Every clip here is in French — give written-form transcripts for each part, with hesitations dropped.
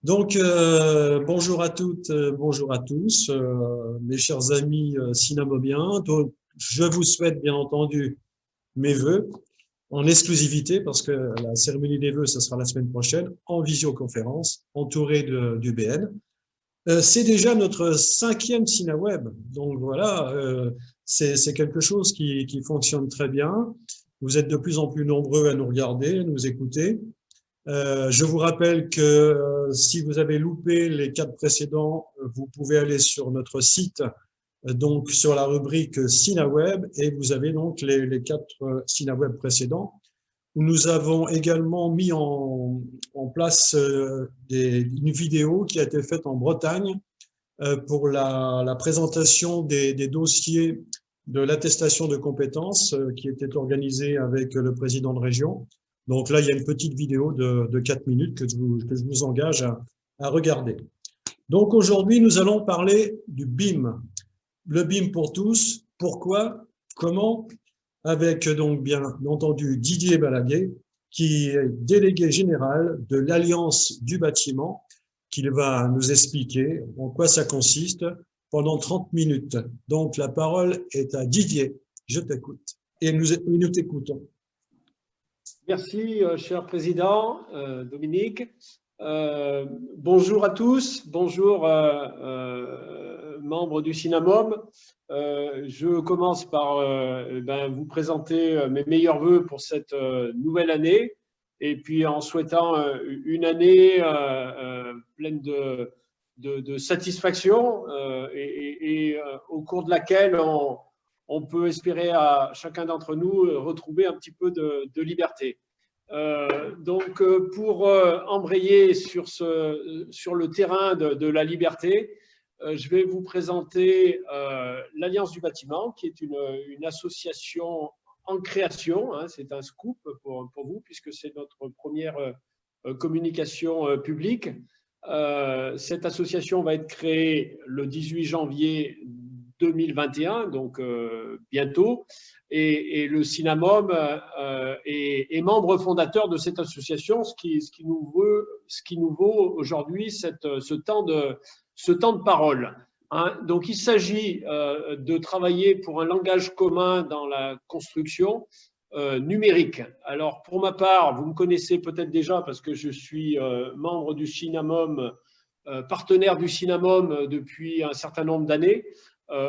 Donc, bonjour à toutes, bonjour à tous, mes chers amis cynamomiens. Donc, je vous souhaite bien entendu mes vœux en exclusivité parce que la cérémonie des vœux, ce sera la semaine prochaine en visioconférence, entouré d'UBN. C'est déjà notre 5e CynaWeb. Donc voilà, c'est quelque chose qui fonctionne très bien. Vous êtes de plus en plus nombreux à nous regarder, à nous écouter. Je vous rappelle que si vous avez loupé les 4 précédents, vous pouvez aller sur notre site, donc sur la rubrique CynaWeb, et vous avez donc les 4 CynaWeb précédents, où nous avons également mis en place une vidéo qui a été faite en Bretagne pour la présentation des dossiers de l'attestation de compétences qui était organisée avec le président de région. Donc là, il y a une petite vidéo de 4 minutes que je vous engage à regarder. Donc aujourd'hui, nous allons parler du BIM. Le BIM pour tous. Pourquoi? Comment? Avec donc bien entendu Didier Balaguer, qui est délégué général de l'Alliance du bâtiment, qui va nous expliquer en quoi ça consiste pendant 30 minutes. Donc la parole est à Didier. Je t'écoute. Et nous t'écoutons. Merci, cher président Dominique. Bonjour à tous, bonjour membres du CynaMOM. Je commence par vous présenter mes meilleurs vœux pour cette nouvelle année, et puis en souhaitant une année pleine de satisfaction et au cours de laquelle on peut espérer à chacun d'entre nous retrouver un petit peu de liberté. Donc, pour embrayer sur le terrain de la liberté, je vais vous présenter l'Alliance du bâtiment, qui est une association en création. Hein, c'est un scoop pour vous, puisque c'est notre première communication publique. Cette association va être créée le 18 janvier 2021, donc bientôt, et le CynaMOM est membre fondateur de cette association, ce qui nous vaut aujourd'hui ce temps de parole. Hein. Donc il s'agit de travailler pour un langage commun dans la construction numérique. Alors pour ma part, vous me connaissez peut-être déjà parce que je suis membre du CynaMOM, partenaire du CynaMOM depuis un certain nombre d'années,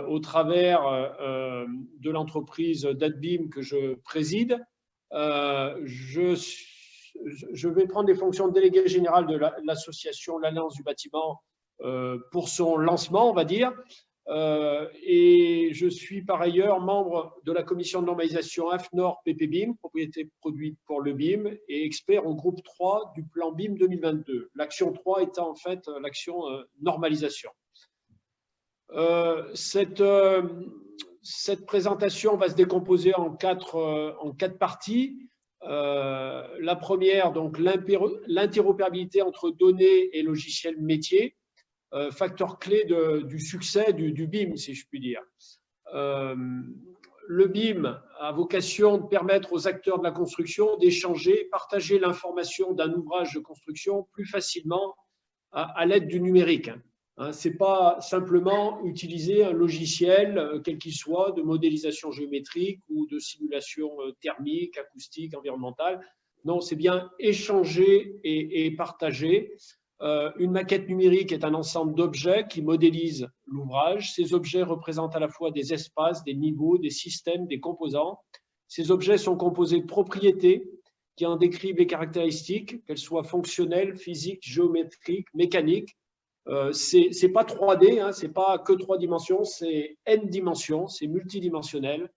au travers de l'entreprise d'Adbim que je préside. Je vais prendre les fonctions de délégué général de l'association L'Alliance du bâtiment pour son lancement, on va dire. Et je suis par ailleurs membre de la commission de normalisation AFNOR PPBIM, propriété produite pour le BIM, et expert au groupe 3 du plan BIM 2022. L'action 3 étant en fait l'action normalisation. Cette présentation va se décomposer en quatre parties. La première, donc l'interopérabilité entre données et logiciels métiers, facteur clé du succès du BIM, si je puis dire. Le BIM a vocation de permettre aux acteurs de la construction d'échanger, partager l'information d'un ouvrage de construction plus facilement à l'aide du numérique. Ce n'est pas simplement utiliser un logiciel, quel qu'il soit, de modélisation géométrique ou de simulation thermique, acoustique, environnementale. Non, c'est bien échanger et partager. Une maquette numérique est un ensemble d'objets qui modélisent l'ouvrage. Ces objets représentent à la fois des espaces, des niveaux, des systèmes, des composants. Ces objets sont composés de propriétés qui en décrivent les caractéristiques, qu'elles soient fonctionnelles, physiques, géométriques, mécaniques. C'est pas 3D, hein, c'est pas que 3 dimensions, c'est N dimensions, c'est multidimensionnel.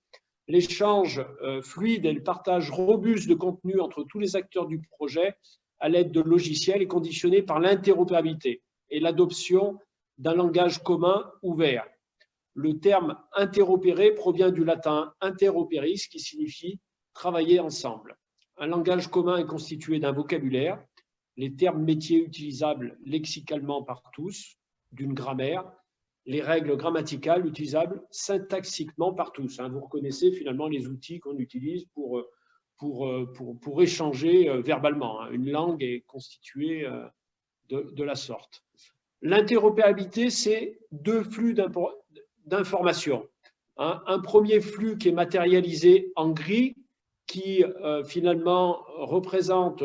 L'échange fluide et le partage robuste de contenu entre tous les acteurs du projet à l'aide de logiciels est conditionné par l'interopérabilité et l'adoption d'un langage commun ouvert. Le terme interopéré provient du latin interoperis, qui signifie travailler ensemble. Un langage commun est constitué d'un vocabulaire, les termes métiers utilisables lexicalement par tous, d'une grammaire, les règles grammaticales utilisables syntaxiquement par tous. Vous reconnaissez finalement les outils qu'on utilise pour échanger verbalement. Une langue est constituée de la sorte. L'interopérabilité, c'est deux flux d'informations. Un premier flux qui est matérialisé en gris, qui finalement représente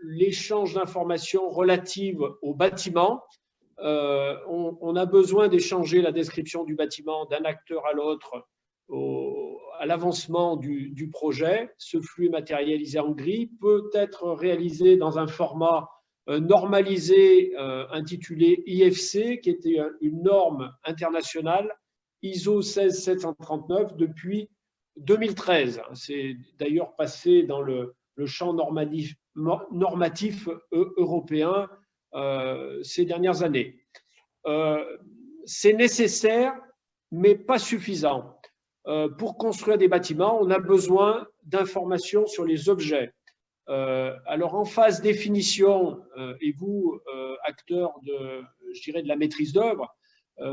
l'échange d'informations relatives au bâtiment. On a besoin d'échanger la description du bâtiment d'un acteur à l'autre à l'avancement du projet. Ce flux matérialisé en gris peut être réalisé dans un format normalisé intitulé IFC, qui était une norme internationale ISO 16739 depuis 2013. C'est d'ailleurs passé dans le champ normatif européen ces dernières années. C'est nécessaire, mais pas suffisant. Pour construire des bâtiments, on a besoin d'informations sur les objets. Alors, en phase définition, et vous, acteurs je dirais, de la maîtrise d'œuvre,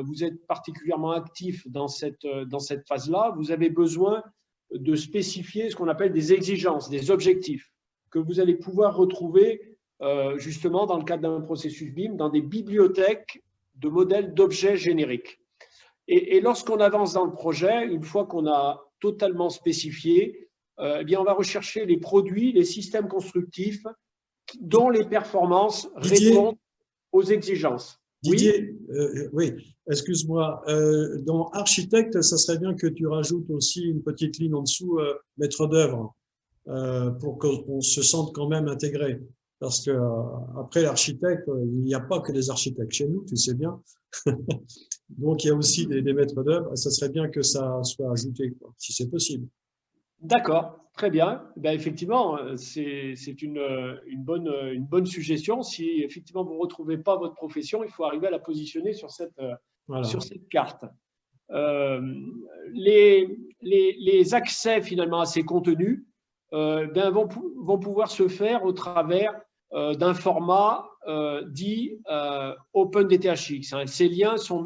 vous êtes particulièrement actifs dans cette phase-là. Vous avez besoin de spécifier ce qu'on appelle des exigences, des objectifs, que vous allez pouvoir retrouver justement dans le cadre d'un processus BIM, dans des bibliothèques de modèles d'objets génériques. Et lorsqu'on avance dans le projet, une fois qu'on a totalement spécifié, eh bien on va rechercher les produits, les systèmes constructifs dont les performances répondent aux exigences. Didier, oui, excuse-moi, dans architecte, ça serait bien que tu rajoutes aussi une petite ligne en dessous, maître d'œuvre, pour qu'on se sente quand même intégré. Parce que après l'architecte, il n'y a pas que des architectes chez nous, tu sais bien. Donc il y a aussi des maîtres d'œuvre. Ça serait bien que ça soit ajouté, quoi, si c'est possible. D'accord, très bien. Ben, effectivement, c'est une bonne suggestion. Si effectivement vous ne retrouvez pas votre profession, il faut arriver à la positionner sur cette carte. Les accès finalement à ces contenus vont pouvoir se faire au travers d'un format dit OpenDTHX. Ces liens sont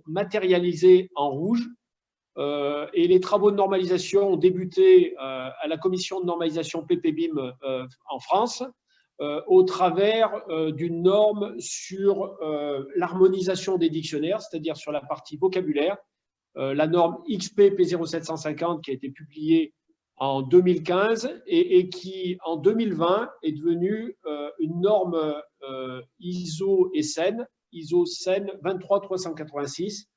matérialisés en rouge. Et les travaux de normalisation ont débuté à la commission de normalisation PPBIM en France au travers d'une norme sur l'harmonisation des dictionnaires, c'est-à-dire sur la partie vocabulaire, la norme XP P0750 qui a été publiée en 2015 et qui, en 2020, est devenue une norme ISO SN, ISO SN 23386.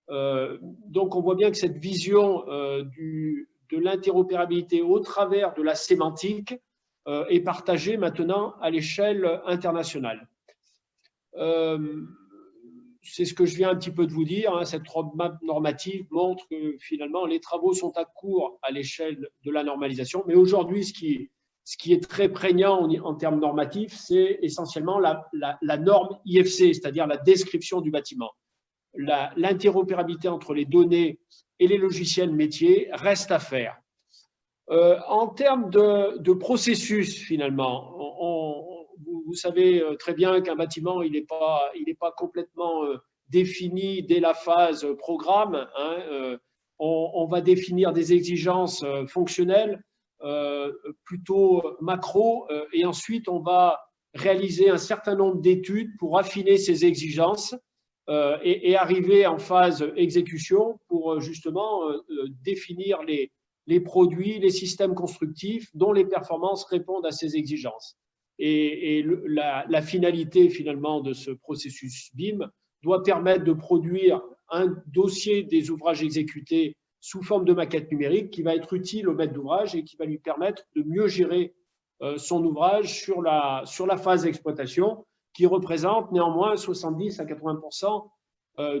Donc, on voit bien que cette vision de l'interopérabilité au travers de la sémantique est partagée maintenant à l'échelle internationale. C'est ce que je viens un petit peu de vous dire. Cette roadmap normative montre que finalement, les travaux sont à court à l'échelle de la normalisation. Mais aujourd'hui, ce qui est très prégnant en termes normatifs, c'est essentiellement la norme IFC, c'est-à-dire la description du bâtiment. L'interopérabilité entre les données et les logiciels métiers reste à faire. En termes de processus, finalement, vous savez très bien qu'un bâtiment, il n'est pas complètement défini dès la phase programme. On va définir des exigences fonctionnelles plutôt macro et ensuite on va réaliser un certain nombre d'études pour affiner ces exigences et arriver en phase exécution pour justement définir les produits, les systèmes constructifs dont les performances répondent à ces exigences. Et la finalité finalement de ce processus BIM doit permettre de produire un dossier des ouvrages exécutés sous forme de maquette numérique qui va être utile au maître d'ouvrage et qui va lui permettre de mieux gérer son ouvrage sur la phase d'exploitation qui représente néanmoins 70 à 80%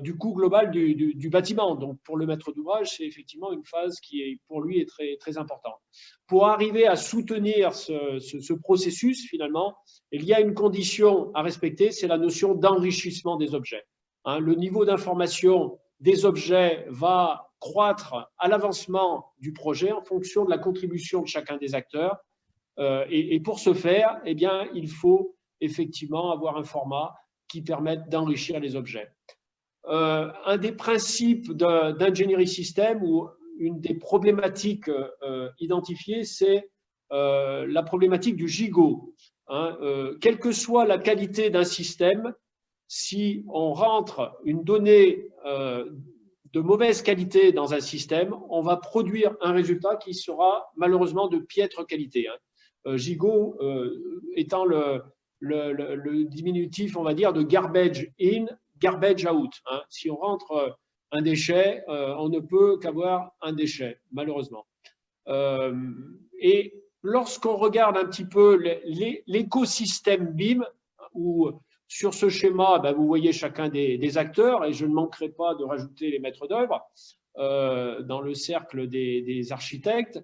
du coût global du bâtiment. Donc, pour le maître d'ouvrage, c'est effectivement une phase qui, pour lui, est très, très importante. Pour arriver à soutenir ce processus, finalement, il y a une condition à respecter, c'est la notion d'enrichissement des objets. Le niveau d'information des objets va croître à l'avancement du projet en fonction de la contribution de chacun des acteurs. Et pour ce faire, eh bien, il faut effectivement avoir un format qui permette d'enrichir les objets. Un des principes d'ingénierie système ou une des problématiques identifiées, c'est la problématique du gigot. hein, quelle que soit la qualité d'un système, si on rentre une donnée de mauvaise qualité dans un système, on va produire un résultat qui sera malheureusement de piètre qualité. Gigot étant le diminutif, on va dire, de garbage in, garbage out. Si on rentre un déchet, on ne peut qu'avoir un déchet, malheureusement. Et lorsqu'on regarde un petit peu l'écosystème BIM, où sur ce schéma, ben, vous voyez chacun des acteurs, et je ne manquerai pas de rajouter les maîtres d'œuvre dans le cercle des architectes.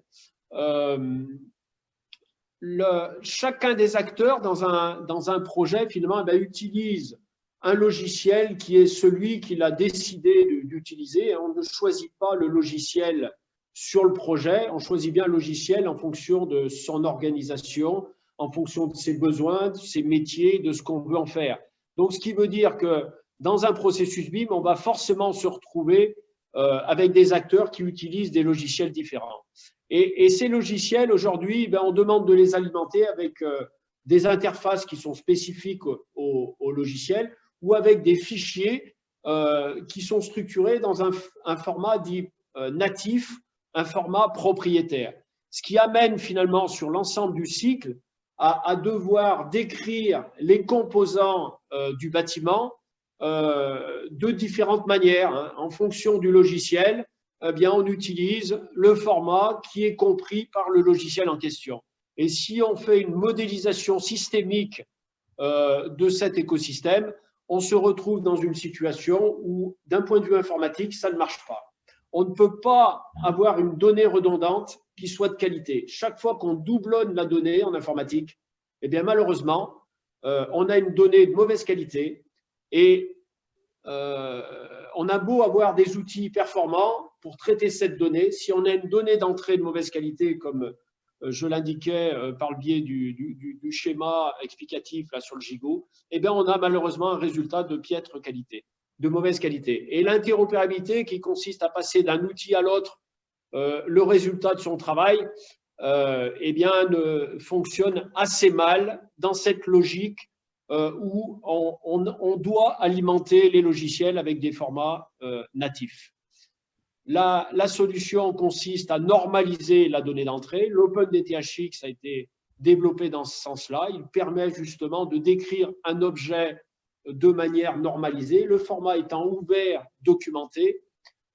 Chacun des acteurs dans un projet, finalement, ben, utilise un logiciel qui est celui qu'il a décidé d'utiliser. On ne choisit pas le logiciel sur le projet, on choisit bien le logiciel en fonction de son organisation, en fonction de ses besoins, de ses métiers, de ce qu'on veut en faire. Donc, ce qui veut dire que dans un processus BIM, on va forcément se retrouver avec des acteurs qui utilisent des logiciels différents. Et ces logiciels, aujourd'hui, ben, on demande de les alimenter avec des interfaces qui sont spécifiques au logiciel ou avec des fichiers qui sont structurés dans un format dit natif, un format propriétaire. Ce qui amène finalement sur l'ensemble du cycle à devoir décrire les composants du bâtiment de différentes manières. Hein. En fonction du logiciel, eh bien, on utilise le format qui est compris par le logiciel en question. Et si on fait une modélisation systémique de cet écosystème, on se retrouve dans une situation où, d'un point de vue informatique, ça ne marche pas. On ne peut pas avoir une donnée redondante qui soit de qualité. Chaque fois qu'on doublonne la donnée en informatique, eh bien, malheureusement, on a une donnée de mauvaise qualité et on a beau avoir des outils performants pour traiter cette donnée, si on a une donnée d'entrée de mauvaise qualité, comme je l'indiquais par le biais du schéma explicatif là, sur le Gigot, eh bien, on a malheureusement un résultat de piètre qualité, de mauvaise qualité. Et l'interopérabilité qui consiste à passer d'un outil à l'autre le résultat de son travail, eh bien, fonctionne assez mal dans cette logique où on doit alimenter les logiciels avec des formats natifs. La solution consiste à normaliser la donnée d'entrée. L'OpenDTHX a été développé dans ce sens-là. Il permet justement de décrire un objet de manière normalisée. Le format étant ouvert, documenté,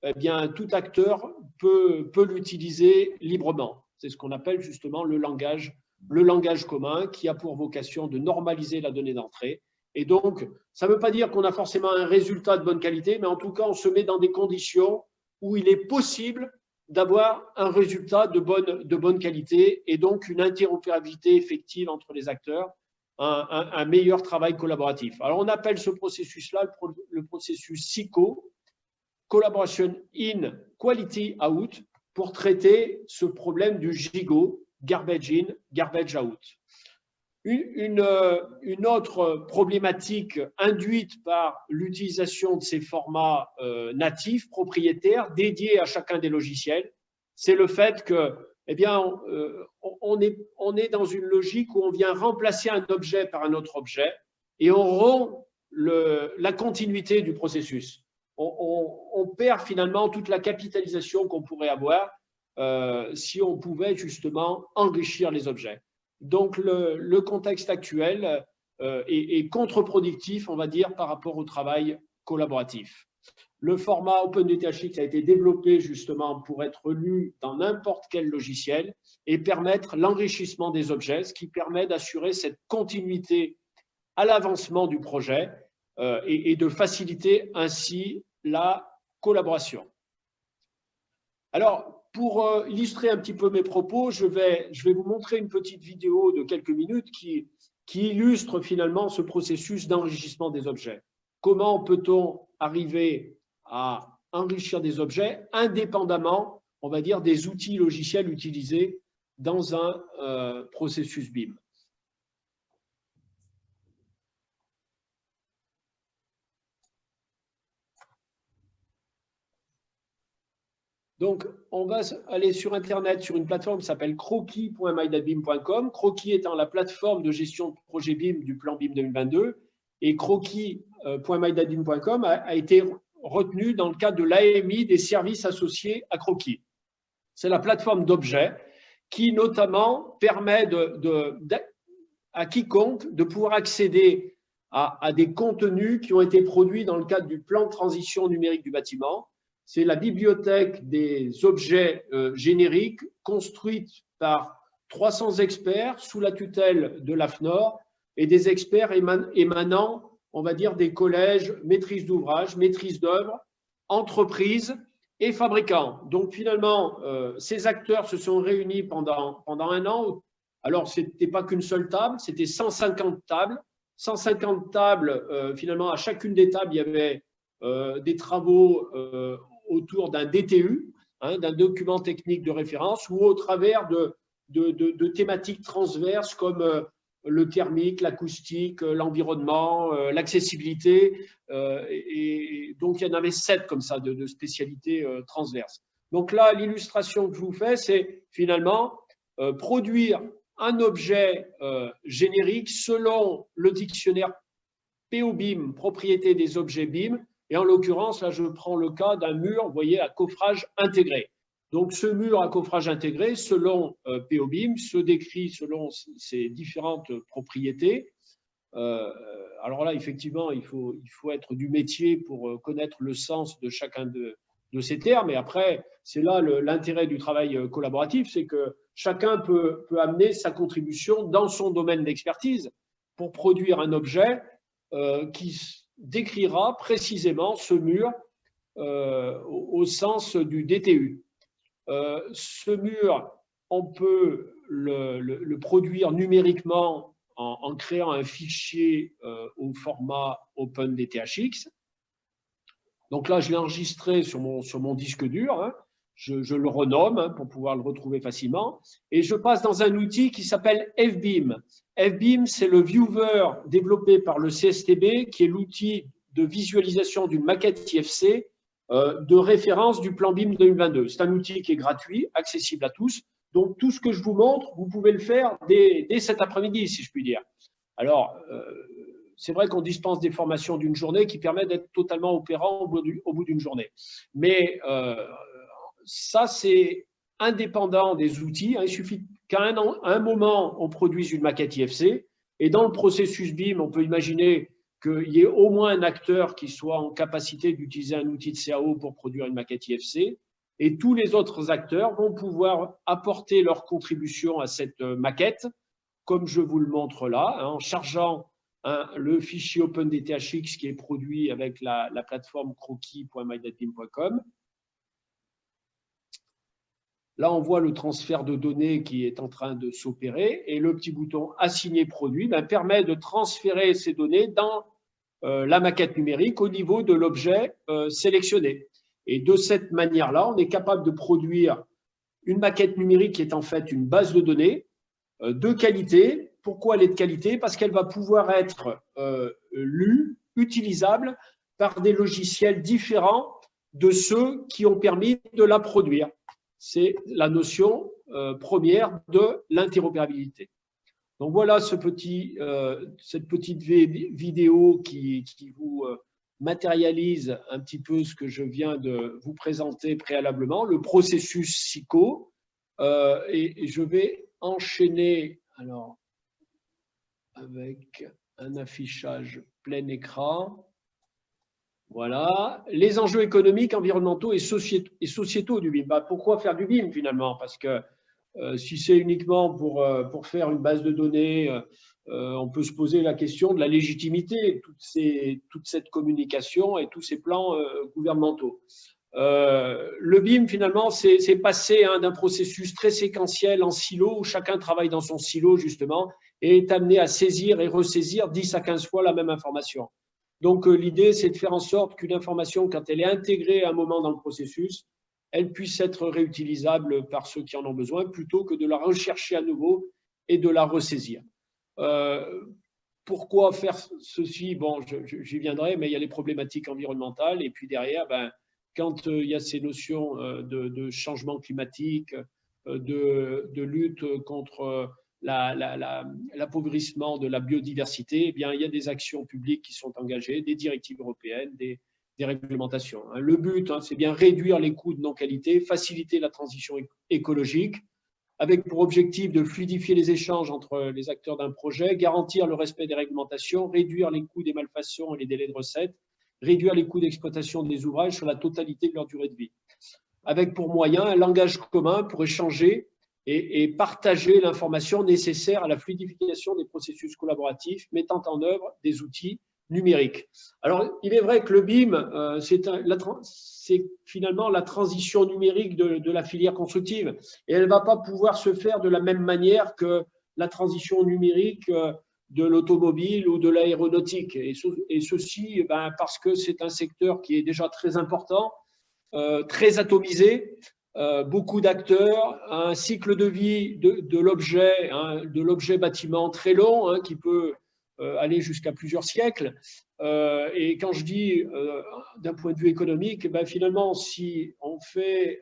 eh bien, tout acteur peut l'utiliser librement. C'est ce qu'on appelle justement le langage commun qui a pour vocation de normaliser la donnée d'entrée. Et donc, ça ne veut pas dire qu'on a forcément un résultat de bonne qualité, mais en tout cas, on se met dans des conditions où il est possible d'avoir un résultat de bonne qualité et donc une interopérabilité effective entre les acteurs, un meilleur travail collaboratif. Alors, on appelle ce processus-là le processus SICO, Collaboration in, Quality out, pour traiter ce problème du gigot, garbage in, garbage out. Une autre problématique induite par l'utilisation de ces formats natifs, propriétaires, dédiés à chacun des logiciels, c'est le fait que, eh bien, on est dans une logique où on vient remplacer un objet par un autre objet et on rompt la continuité du processus. On perd finalement toute la capitalisation qu'on pourrait avoir si on pouvait justement enrichir les objets. Donc, le contexte actuel est contre-productif, on va dire, par rapport au travail collaboratif. Le format OpenDTHX a été développé justement pour être lu dans n'importe quel logiciel et permettre l'enrichissement des objets, ce qui permet d'assurer cette continuité à l'avancement du projet et de faciliter ainsi la collaboration. Alors, pour illustrer un petit peu mes propos, je vais vous montrer une petite vidéo de quelques minutes qui illustre finalement ce processus d'enrichissement des objets. Comment peut-on arriver à enrichir des objets indépendamment, on va dire, des outils logiciels utilisés dans un processus BIM? Donc, on va aller sur Internet, sur une plateforme qui s'appelle croquis.mydatbim.com. Croquis étant la plateforme de gestion de projet BIM du plan BIM 2022. Et croquis.mydatbim.com a été retenu dans le cadre de l'AMI des services associés à Croquis. C'est la plateforme d'objets qui notamment permet à quiconque de pouvoir accéder à des contenus qui ont été produits dans le cadre du plan de transition numérique du bâtiment. C'est la bibliothèque des objets génériques construite par 300 experts sous la tutelle de l'AFNOR et des experts émanant, on va dire, des collèges maîtrise d'ouvrage, maîtrise d'œuvre, entreprises et fabricants. Donc finalement, ces acteurs se sont réunis pendant un an. Alors, ce n'était pas qu'une seule table, c'était 150 tables. 150 tables, finalement, à chacune des tables, il y avait des travaux autour d'un DTU, hein, d'un document technique de référence, ou au travers de thématiques transverses comme le thermique, l'acoustique, l'environnement, l'accessibilité. Et donc, il y en avait 7 comme ça de spécialités transverses. Donc là, l'illustration que je vous fais, c'est finalement produire un objet générique selon le dictionnaire POBIM, propriété des objets BIM. Et en l'occurrence, là, je prends le cas d'un mur, vous voyez, à coffrage intégré. Donc, ce mur à coffrage intégré, selon POBIM, se décrit selon ses différentes propriétés. Alors là, effectivement, il faut être du métier pour connaître le sens de chacun de ces termes. Et après, c'est là l'intérêt du travail collaboratif, c'est que chacun peut amener sa contribution dans son domaine d'expertise pour produire un objet qui décrira précisément ce mur au sens du DTU. Ce mur, on peut le produire numériquement en créant un fichier au format OpenDTHX. Donc là, je l'ai enregistré sur mon disque dur. Hein. Je le renomme hein, pour pouvoir le retrouver facilement. Et je passe dans un outil qui s'appelle FBIM. FBIM, c'est le viewer développé par le CSTB, qui est l'outil de visualisation d'une maquette IFC de référence du plan BIM 2022. C'est un outil qui est gratuit, accessible à tous. Donc, tout ce que je vous montre, vous pouvez le faire dès cet après-midi, si je puis dire. Alors, c'est vrai qu'on dispense des formations d'une journée qui permettent d'être totalement opérant au bout d'une journée. Mais ça, c'est indépendant des outils. Il suffit qu'à un moment, on produise une maquette IFC. Et dans le processus BIM, on peut imaginer qu'il y ait au moins un acteur qui soit en capacité d'utiliser un outil de CAO pour produire une maquette IFC. Et tous les autres acteurs vont pouvoir apporter leur contribution à cette maquette, comme je vous le montre là, hein, en chargeant le fichier OpenDTHX qui est produit avec la plateforme croquis.mydatbim.com. Là, on voit le transfert de données qui est en train de s'opérer et le petit bouton « Assigner produit » permet de transférer ces données dans la maquette numérique au niveau de l'objet sélectionné. Et de cette manière-là, on est capable de produire une maquette numérique qui est en fait une base de données de qualité. Pourquoi elle est de qualité? Parce qu'elle va pouvoir être lue, utilisable par des logiciels différents de ceux qui ont permis de la produire. C'est la notion première de l'interopérabilité. Donc voilà cette petite vidéo qui vous matérialise un petit peu ce que je viens de vous présenter préalablement, le processus SICO. Et je vais enchaîner alors, avec un affichage plein écran. Voilà, les enjeux économiques, environnementaux et sociétaux du BIM. Pourquoi faire du BIM finalement? Parce que si c'est uniquement pour faire une base de données, on peut se poser la question de la légitimité de toute cette communication et tous ces plans gouvernementaux. Le BIM, finalement, c'est passé d'un processus très séquentiel en silo où chacun travaille dans son silo, justement, et est amené à saisir et ressaisir 10 à 15 fois la même information. Donc, l'idée, c'est de faire en sorte qu'une information, quand elle est intégrée à un moment dans le processus, elle puisse être réutilisable par ceux qui en ont besoin, plutôt que de la rechercher à nouveau et de la ressaisir. Pourquoi faire ceci? Bon, j'y viendrai, mais il y a les problématiques environnementales, et puis derrière, quand il y a ces notions de changement climatique, de lutte contre l'appauvrissement de la biodiversité, eh bien, il y a des actions publiques qui sont engagées, des directives européennes, des réglementations. Le but, c'est bien réduire les coûts de non-qualité, faciliter la transition écologique, avec pour objectif de fluidifier les échanges entre les acteurs d'un projet, garantir le respect des réglementations, réduire les coûts des malfaçons et les délais de recette, réduire les coûts d'exploitation des ouvrages sur la totalité de leur durée de vie. Avec pour moyen un langage commun pour échanger et partager l'information nécessaire à la fluidification des processus collaboratifs, mettant en œuvre des outils numériques. Alors, il est vrai que le BIM, c'est finalement la transition numérique de la filière constructive, et elle ne va pas pouvoir se faire de la même manière que la transition numérique de l'automobile ou de l'aéronautique, et ceci parce que c'est un secteur qui est déjà très important, très atomisé, beaucoup d'acteurs, un cycle de vie de l'objet bâtiment très long, qui peut aller jusqu'à plusieurs siècles. Et quand je dis d'un point de vue économique, finalement, si on fait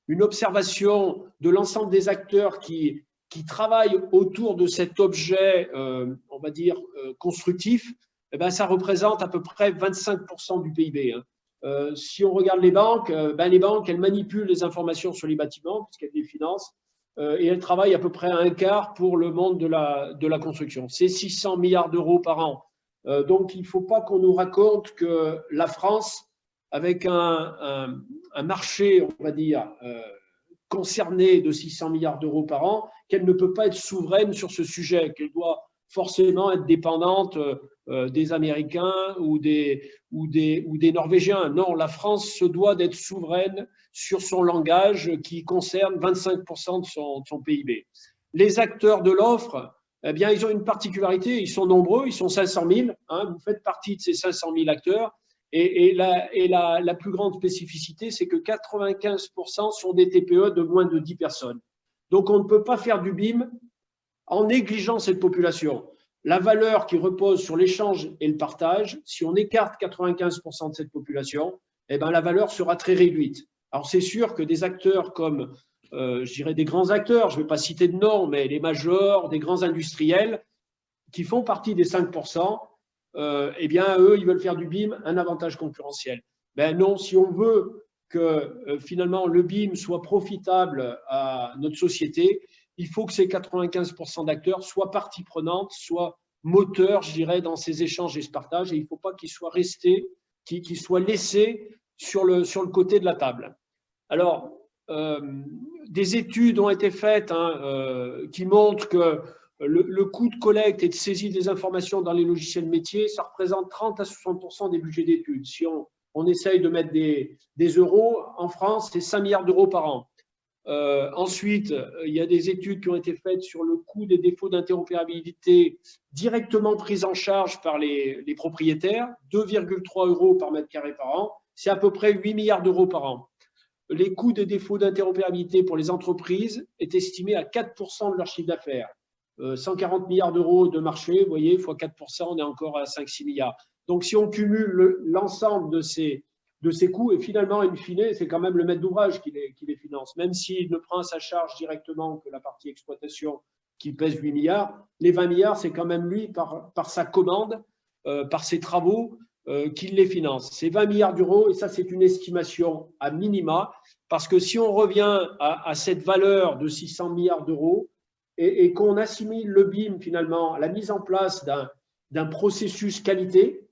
une observation de l'ensemble des acteurs qui travaillent autour de cet objet, on va dire, constructif, ça représente à peu près 25% du PIB. Si on regarde les banques, elles manipulent les informations sur les bâtiments, puisqu'elles les financent, et elles travaillent à peu près à un quart pour le monde de la construction. C'est 600 milliards d'euros par an. Donc, il ne faut pas qu'on nous raconte que la France, avec un marché, on va dire, concerné de 600 milliards d'euros par an, qu'elle ne peut pas être souveraine sur ce sujet, qu'elle doit forcément être dépendante des Américains ou des Norvégiens. Non, la France se doit d'être souveraine sur son langage qui concerne 25% de son PIB. Les acteurs de l'offre, eh bien, ils ont une particularité, ils sont nombreux, ils sont 500 000, vous faites partie de ces 500 000 acteurs, et la plus grande spécificité, c'est que 95% sont des TPE de moins de 10 personnes. Donc, on ne peut pas faire du BIM en négligeant cette population. La valeur qui repose sur l'échange et le partage, si on écarte 95% de cette population, la valeur sera très réduite. Alors, c'est sûr que des acteurs comme, je dirais des grands acteurs, je ne vais pas citer de nom, mais les majors, des grands industriels qui font partie des 5%, eux, ils veulent faire du BIM un avantage concurrentiel. Non, si on veut que finalement le BIM soit profitable à notre société, il faut que ces 95% d'acteurs soient partie prenante, soient moteurs, je dirais, dans ces échanges et ce partage, et il ne faut pas qu'ils soient restés, qu'ils soient laissés sur le côté de la table. Alors, des études ont été faites qui montrent que le coût de collecte et de saisie des informations dans les logiciels métiers, ça représente 30 à 60% des budgets d'études. Si on essaye de mettre des euros, en France, c'est 5 milliards d'euros par an. Ensuite, il y a des études qui ont été faites sur le coût des défauts d'interopérabilité directement pris en charge par les propriétaires, 2,3 euros par mètre carré par an, c'est à peu près 8 milliards d'euros par an. Les coûts des défauts d'interopérabilité pour les entreprises est estimé à 4% de leur chiffre d'affaires. 140 milliards d'euros de marché, vous voyez, fois 4%, on est encore à 5-6 milliards. Donc, si on cumule l'ensemble de ces coûts, et finalement, in fine, c'est quand même le maître d'ouvrage qui les finance, même s'il ne prend à sa charge directement que la partie exploitation qui pèse 8 milliards, les 20 milliards, c'est quand même lui, par sa commande, par ses travaux, qu'il les finance. C'est 20 milliards d'euros, et ça, c'est une estimation à minima, parce que si on revient à cette valeur de 600 milliards d'euros, et qu'on assimile le BIM, finalement, à la mise en place d'un processus qualité,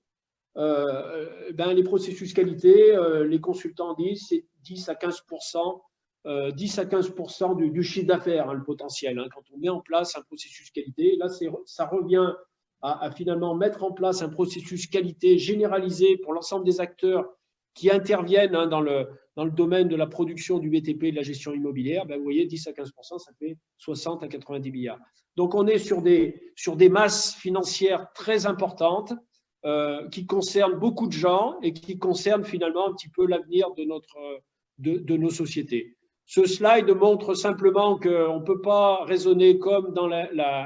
les processus qualité, les consultants disent, c'est 10 à 15% du chiffre d'affaires, le potentiel. Quand on met en place un processus qualité, là, ça revient à finalement mettre en place un processus qualité généralisé pour l'ensemble des acteurs qui interviennent dans le domaine de la production du BTP et de la gestion immobilière. Vous voyez, 10 à 15%, ça fait 60 à 90 milliards. Donc, on est sur des masses financières très importantes qui concernent beaucoup de gens et qui concernent finalement un petit peu l'avenir de nos sociétés. Ce slide montre simplement qu'on ne peut pas raisonner comme dans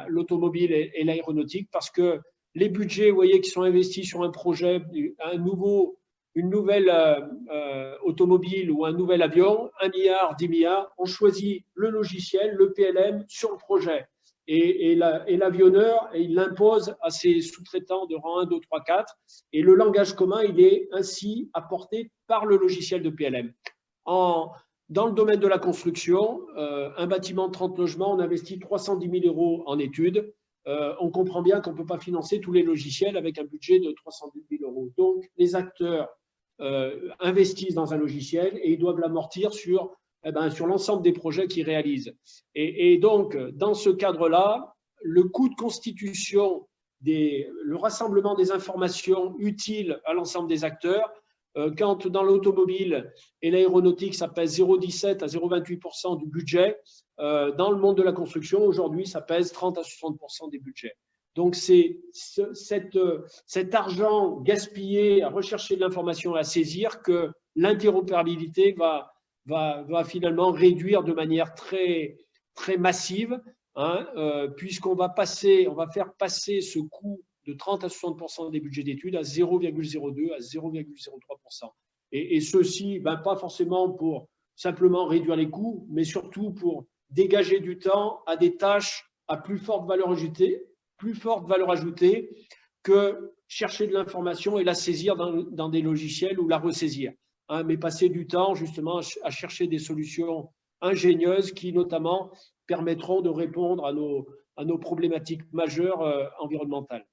l'automobile et l'aéronautique, parce que les budgets, vous voyez, qui sont investis sur un projet, un nouveau une nouvelle automobile ou un nouvel avion, 1 milliard, 10 milliards, on choisit le logiciel, le PLM sur le projet. Et l'avionneur, il l'impose à ses sous-traitants de rang 1, 2, 3, 4. Et le langage commun, il est ainsi apporté par le logiciel de PLM. Dans le domaine de la construction, un bâtiment de 30 logements, on investit 310 000 € en études. On comprend bien qu'on ne peut pas financer tous les logiciels avec un budget de 310 000 €. Donc, les acteurs investissent dans un logiciel et ils doivent l'amortir sur l'ensemble des projets qu'ils réalisent. Et donc, dans ce cadre-là, le coût de constitution, le rassemblement des informations utiles à l'ensemble des acteurs, quand dans l'automobile et l'aéronautique, ça pèse 0,17 à 0,28% du budget, dans le monde de la construction, aujourd'hui, ça pèse 30 à 60% des budgets. Donc, c'est cet argent gaspillé à rechercher de l'information et à saisir que l'interopérabilité va finalement réduire de manière très, très massive, puisqu'on va faire passer ce coût de 30 à 60% des budgets d'études à 0,02 à 0,03%. Et ceci, pas forcément pour simplement réduire les coûts, mais surtout pour dégager du temps à des tâches à plus forte valeur ajoutée que chercher de l'information et la saisir dans des logiciels ou la ressaisir. Mais passer du temps justement à chercher des solutions ingénieuses qui notamment permettront de répondre à nos problématiques majeures environnementales.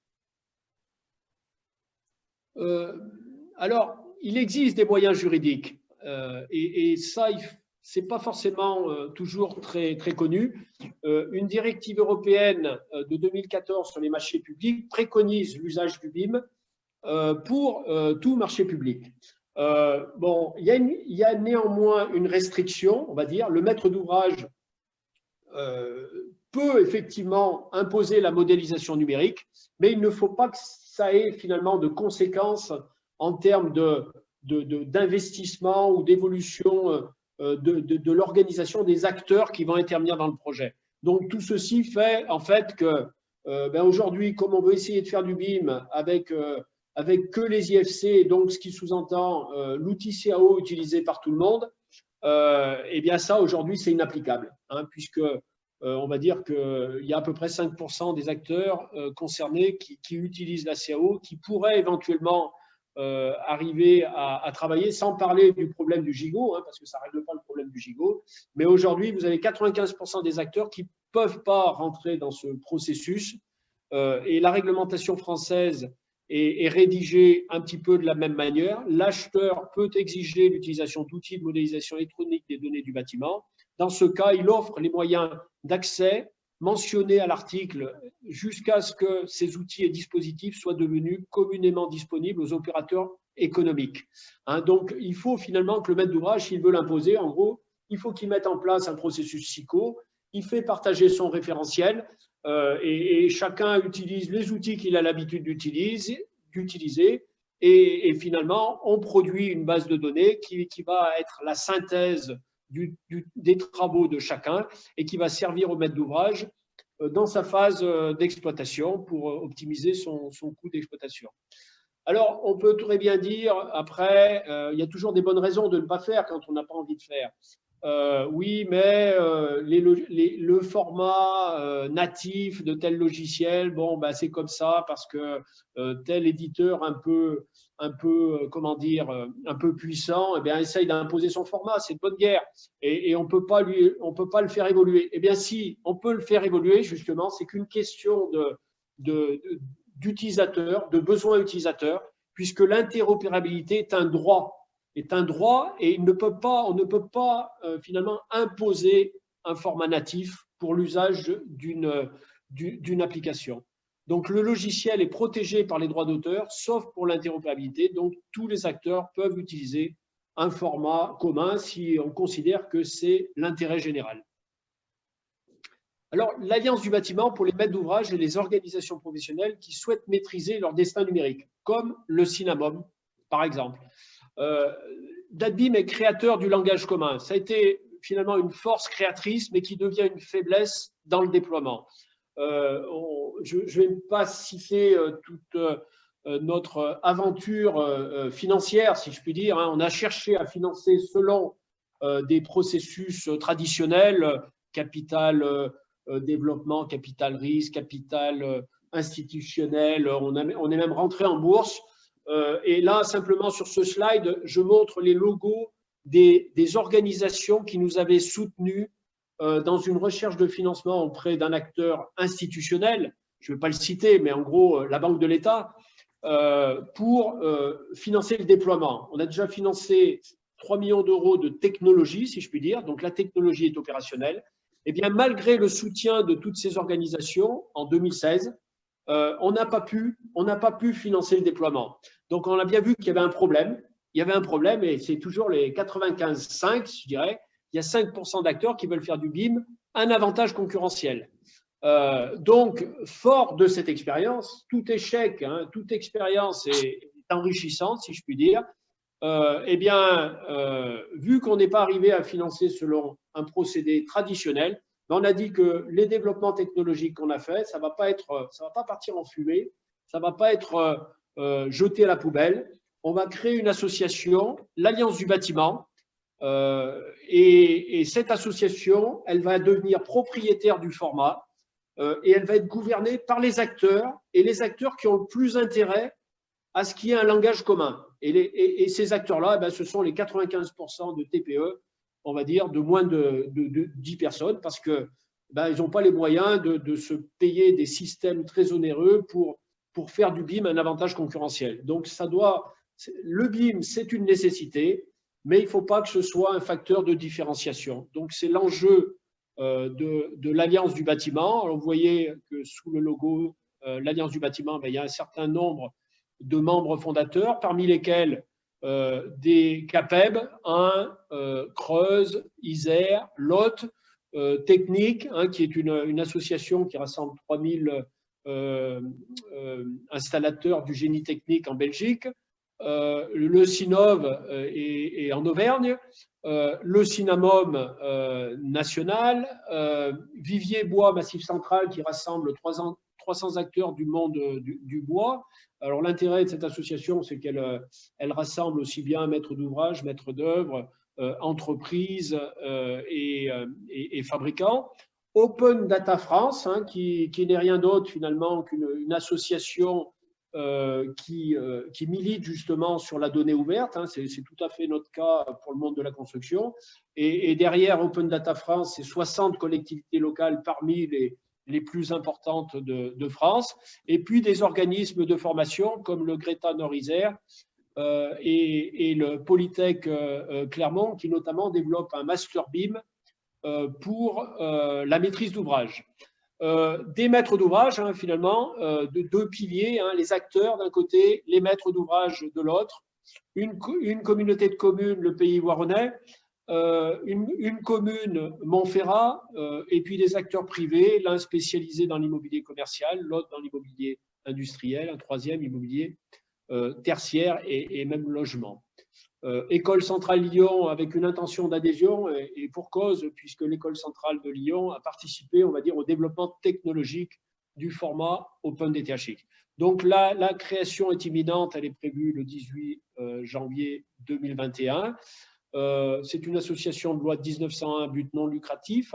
Alors, il existe des moyens juridiques et ça, ce n'est pas forcément toujours très, très connu. Une directive européenne de 2014 sur les marchés publics préconise l'usage du BIM pour tout marché public. Il y a néanmoins une restriction, on va dire. Le maître d'ouvrage peut effectivement imposer la modélisation numérique, mais il ne faut pas que ça ait finalement de conséquences en termes d'investissement ou d'évolution de l'organisation des acteurs qui vont intervenir dans le projet. Donc, tout ceci fait en fait que aujourd'hui, comme on veut essayer de faire du BIM avec que les IFC, donc ce qui sous-entend l'outil CAO utilisé par tout le monde, eh bien ça, aujourd'hui, c'est inapplicable, puisque on va dire qu'il y a à peu près 5% des acteurs concernés qui utilisent la CAO, qui pourraient éventuellement arriver à travailler, sans parler du problème du gigot, parce que ça ne règle pas le problème du gigot. Mais aujourd'hui, vous avez 95% des acteurs qui ne peuvent pas rentrer dans ce processus. Et la réglementation française est rédigée un petit peu de la même manière. L'acheteur peut exiger l'utilisation d'outils de modélisation électronique des données du bâtiment. Dans ce cas, il offre les moyens d'accès mentionnés à l'article jusqu'à ce que ces outils et dispositifs soient devenus communément disponibles aux opérateurs économiques. Donc, il faut finalement que le maître d'ouvrage, s'il veut l'imposer, en gros, il faut qu'il mette en place un processus SICO, il fait partager son référentiel et chacun utilise les outils qu'il a l'habitude d'utiliser et finalement, on produit une base de données qui va être la synthèse des travaux de chacun et qui va servir au maître d'ouvrage dans sa phase d'exploitation pour optimiser son coût d'exploitation. Alors, on peut très bien dire, après, il y a toujours des bonnes raisons de ne pas faire quand on n'a pas envie de faire. Oui, mais le format natif de tel logiciel, c'est comme ça parce que tel éditeur un peu comment dire, un peu puissant, essaye d'imposer son format. C'est de bonne guerre et on peut pas le faire évoluer. Eh bien, si on peut le faire évoluer, justement, c'est qu'une question d'utilisateur, de besoin utilisateur, puisque l'interopérabilité est un droit et on ne peut pas finalement imposer un format natif pour l'usage d'une application. Donc, le logiciel est protégé par les droits d'auteur, sauf pour l'interopérabilité. Donc, tous les acteurs peuvent utiliser un format commun si on considère que c'est l'intérêt général. Alors, l'Alliance du bâtiment pour les maîtres d'ouvrage et les organisations professionnelles qui souhaitent maîtriser leur destin numérique, comme le CINAMOM, par exemple. Datbim est créateur du langage commun. Ça a été finalement une force créatrice, mais qui devient une faiblesse dans le déploiement. Je ne vais pas citer notre aventure financière, si je puis dire. On a cherché à financer selon des processus traditionnels, capital développement, capital risque, capital institutionnel. On est même rentré en bourse. Et là, simplement sur ce slide, je montre les logos des organisations qui nous avaient soutenus dans une recherche de financement auprès d'un acteur institutionnel, je ne vais pas le citer, mais en gros, la Banque de l'État, pour financer le déploiement. On a déjà financé 3 millions d'euros de technologie, si je puis dire, donc la technologie est opérationnelle. Eh bien, malgré le soutien de toutes ces organisations, en 2016, on n'a pas pu financer le déploiement. Donc, on a bien vu qu'il y avait un problème. Il y avait un problème et c'est toujours les 95,5, je dirais. Il y a 5% d'acteurs qui veulent faire du BIM un avantage concurrentiel. Donc, fort de cette expérience, tout échec, toute expérience est enrichissante, si je puis dire. Eh bien, vu qu'on n'est pas arrivé à financer selon un procédé traditionnel, on a dit que les développements technologiques qu'on a fait, ça va pas partir en fumée, ça va pas être jeté à la poubelle. On va créer une association, l'Alliance du bâtiment, et cette association, elle va devenir propriétaire du format et elle va être gouvernée par les acteurs et les acteurs qui ont le plus intérêt à ce qu'il y ait un langage commun. Et ces acteurs-là, ben, ce sont les 95% de TPE, on va dire, de moins de 10 personnes, parce que ben, ils n'ont pas les moyens de se payer des systèmes très onéreux pour faire du BIM un avantage concurrentiel. Donc, le BIM, c'est une nécessité, mais il ne faut pas que ce soit un facteur de différenciation. Donc, c'est l'enjeu de l'Alliance du bâtiment. Alors, vous voyez que sous le logo l'Alliance du bâtiment, ben, il y a un certain nombre de membres fondateurs, parmi lesquels des CAPEB, Creuse, Isère, Lot, Technique, qui est une association qui rassemble 3000 installateurs du génie technique en Belgique, le Sinov est en Auvergne, le Synamom national, Vivier Bois Massif Central qui rassemble 300 acteurs du monde du bois. Alors l'intérêt de cette association, c'est qu'elle rassemble aussi bien maîtres d'ouvrage, maîtres d'œuvre, entreprises et fabricants. Open Data France, qui n'est rien d'autre finalement qu'une association qui milite justement sur la donnée ouverte. C'est tout à fait notre cas pour le monde de la construction. Et derrière Open Data France, c'est 60 collectivités locales parmi les plus importantes de France, et puis des organismes de formation comme le Greta Nord-Isère et le Polytech Clermont, qui notamment développe un Master BIM pour la maîtrise d'ouvrage. Des maîtres d'ouvrage, finalement, de deux piliers, les acteurs d'un côté, les maîtres d'ouvrage de l'autre, une communauté de communes, le Pays Voironnais, une commune, Montferrat, et puis des acteurs privés, l'un spécialisé dans l'immobilier commercial, l'autre dans l'immobilier industriel, un troisième immobilier tertiaire et même logement. École centrale Lyon avec une intention d'adhésion et pour cause, puisque l'école centrale de Lyon a participé, on va dire, au développement technologique du format OpenDTHX. Donc là, la création est imminente, elle est prévue le 18 janvier 2021. C'est une association de loi de 1901 à but non lucratif,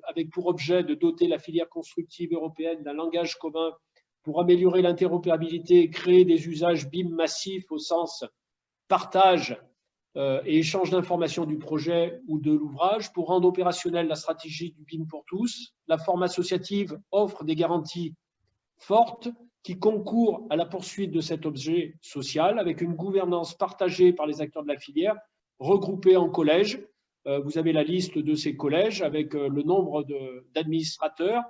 avec pour objet de doter la filière constructive européenne d'un langage commun pour améliorer l'interopérabilité et créer des usages BIM massifs au sens partage et échange d'informations du projet ou de l'ouvrage pour rendre opérationnelle la stratégie du BIM pour tous. La forme associative offre des garanties fortes qui concourent à la poursuite de cet objet social avec une gouvernance partagée par les acteurs de la filière, regroupés en collèges. Vous avez la liste de ces collèges avec le nombre d'administrateurs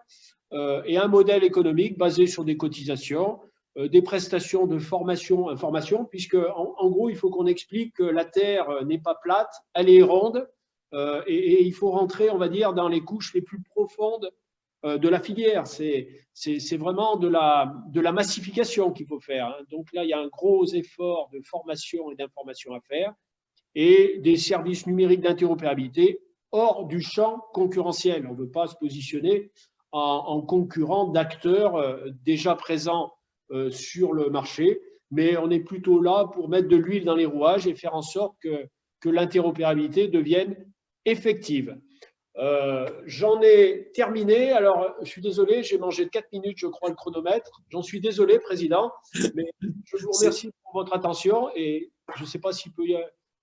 et un modèle économique basé sur des cotisations, des prestations de formation, information, puisque en gros, il faut qu'on explique que la Terre n'est pas plate, elle est ronde, et il faut rentrer, on va dire, dans les couches les plus profondes de la filière. C'est vraiment de la massification qu'il faut faire. Donc là, il y a un gros effort de formation et d'information à faire, et des services numériques d'interopérabilité hors du champ concurrentiel. On ne veut pas se positionner en concurrent d'acteurs déjà présents sur le marché. mais on est plutôt là pour mettre de l'huile dans les rouages et faire en sorte que l'interopérabilité devienne effective. J'en ai terminé. Alors, je suis désolé, j'ai mangé 4 minutes, je crois, le chronomètre. J'en suis désolé, Président, mais je vous remercie pour votre attention et je ne sais pas s'il peut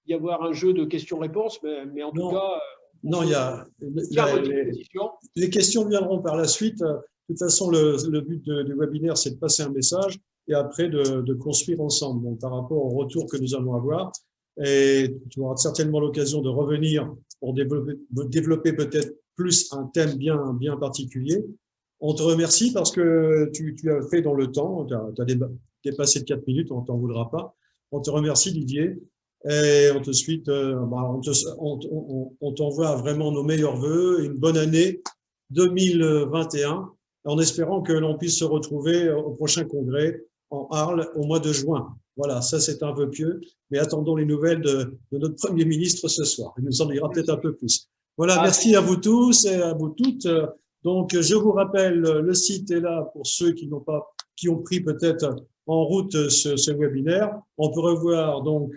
y avoir un jeu de questions-réponses, mais en tout cas, non, il y a les questions viendront par la suite. De toute façon, le but du webinaire, c'est de passer un message et après de construire ensemble. Donc, par rapport au retour que nous allons avoir, et tu auras certainement l'occasion de revenir pour développer peut-être plus un thème bien particulier. On te remercie parce que tu as fait dans le temps, tu as dépassé de 4 minutes, on ne t'en voudra pas. On te remercie, Didier. Et on t'envoie vraiment nos meilleurs vœux, une bonne année 2021, en espérant que l'on puisse se retrouver au prochain congrès en Arles au mois de juin. Voilà, ça c'est un vœu pieux, mais attendons les nouvelles de notre Premier ministre ce soir. Il nous en dira peut-être un peu plus. Voilà, merci à vous tous et à vous toutes. Donc, je vous rappelle, le site est là pour ceux qui ont pris peut-être en route ce webinaire. On peut revoir donc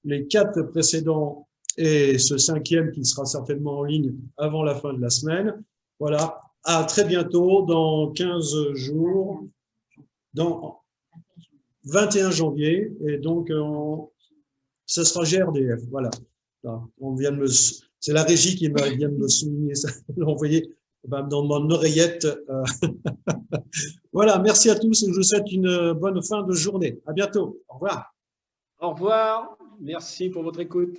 les 4 précédents et ce 5e qui sera certainement en ligne avant la fin de la semaine. Voilà, à très bientôt dans 15 jours, dans 21 janvier, et donc ce sera GRDF. Voilà, là, c'est la régie qui vient de me souligner ça, l'envoyer dans mon oreillette. Voilà, merci à tous et je vous souhaite une bonne fin de journée. À bientôt. Au revoir. Au revoir. Merci pour votre écoute.